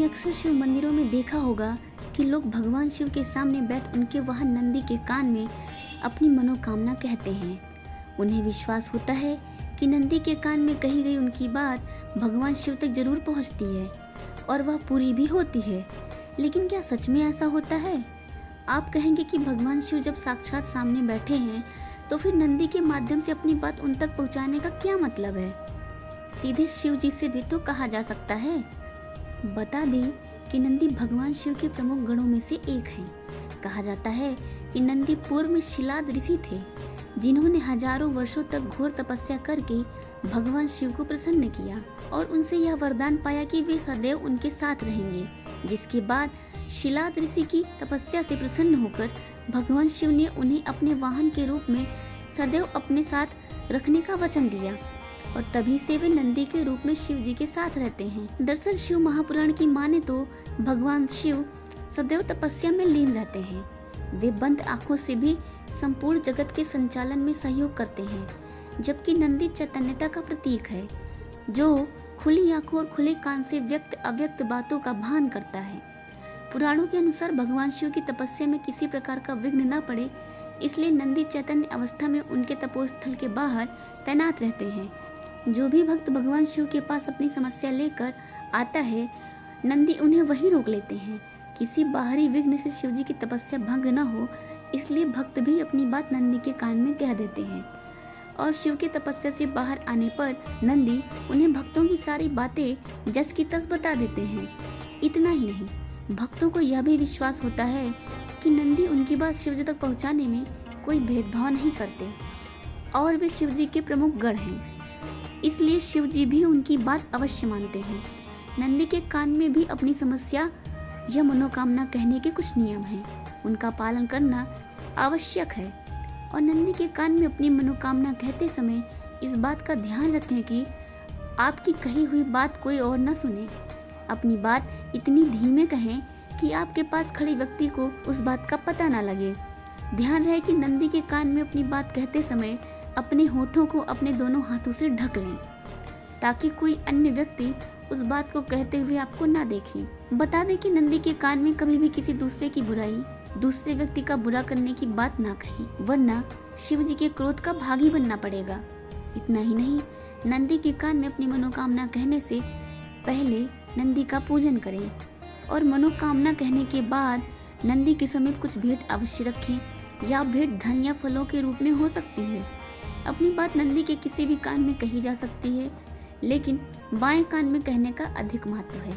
अक्सर शिव मंदिरों में देखा होगा कि लोग भगवान शिव के सामने बैठ उनके वाहन नंदी के कान में अपनी मनोकामना कहते हैं। उन्हें विश्वास होता है कि नंदी के कान में कही गई उनकी बात भगवान शिव तक जरूर पहुंचती है और वह पूरी भी होती है। लेकिन क्या सच में ऐसा होता है? आप कहेंगे कि भगवान शिव जब साक्षात सामने बैठे हैं तो फिर नंदी के माध्यम से अपनी बात उन तक पहुंचाने का क्या मतलब है? सीधे शिव जी से भी तो कहा जा सकता है। बता दें कि नंदी भगवान शिव के प्रमुख गणों में से एक हैं। कहा जाता है कि नंदी पूर्व में शिलाद ऋषि थे, जिन्होंने हजारों वर्षों तक घोर तपस्या करके भगवान शिव को प्रसन्न किया और उनसे यह वरदान पाया कि वे सदैव उनके साथ रहेंगे। जिसके बाद शिलाद ऋषि की तपस्या से प्रसन्न होकर भगवान शिव ने उन्हें अपने वाहन के रूप में सदैव अपने साथ रखने का वचन दिया और तभी से वे नंदी के रूप में शिव जी के साथ रहते हैं। दरअसल शिव महापुराण की माने तो भगवान शिव सदैव तपस्या में लीन रहते हैं। वे बंद आंखों से भी संपूर्ण जगत के संचालन में सहयोग करते हैं, जबकि नंदी चैतन्यता का प्रतीक है, जो खुली आंखों और खुले कान से व्यक्त अव्यक्त बातों का भान करता है। पुराणों के अनुसार भगवान शिव की तपस्या में किसी प्रकार का विघ्न न पड़े, इसलिए नंदी चैतन्य अवस्था में उनके तपोस्थल के बाहर तैनात रहते हैं। जो भी भक्त भगवान शिव के पास अपनी समस्या लेकर आता है, नंदी उन्हें वहीं रोक लेते हैं। किसी बाहरी विघ्न से शिव जी की तपस्या भंग न हो, इसलिए भक्त भी अपनी बात नंदी के कान में कह देते हैं और शिव की तपस्या से बाहर आने पर नंदी उन्हें भक्तों की सारी बातें जस की तस बता देते हैं। इतना ही नहीं, भक्तों को यह भी विश्वास होता है कि नंदी उनकी बात शिव जी तक पहुंचाने में कोई भेदभाव नहीं करते और वे शिव जी के प्रमुख गण हैं, इसलिए शिव जी भी उनकी बात अवश्य मानते हैं। नंदी के कान में भी अपनी समस्या या मनोकामना कहने के कुछ नियम हैं, उनका पालन करना आवश्यक है और नंदी के कान में अपनी मनोकामना कहते समय इस बात का ध्यान रखें कि आपकी कही हुई बात कोई और न सुने। अपनी बात इतनी धीमे कहें कि आपके पास खड़े व्यक्ति को उस बात का पता न लगे। ध्यान रहे कि नंदी के कान में अपनी बात कहते समय अपने होठों को अपने दोनों हाथों से ढक लें, ताकि कोई अन्य व्यक्ति उस बात को कहते हुए आपको ना देखे। बता दें कि नंदी के कान में कभी भी किसी दूसरे की बुराई, दूसरे व्यक्ति का बुरा करने की बात ना कहें, वरना शिव जी के क्रोध का भागी बनना पड़ेगा। इतना ही नहीं, नंदी के कान में अपनी मनोकामना कहने से पहले नंदी का पूजन करें और मनोकामना कहने के बाद नंदी के समीप कुछ भेंट अवश्य रखें। या भेंट धन या फलों के रूप में हो सकती है। अपनी बात नंदी के किसी भी कान में कही जा सकती है, लेकिन बाएं कान में कहने का अधिक महत्व है।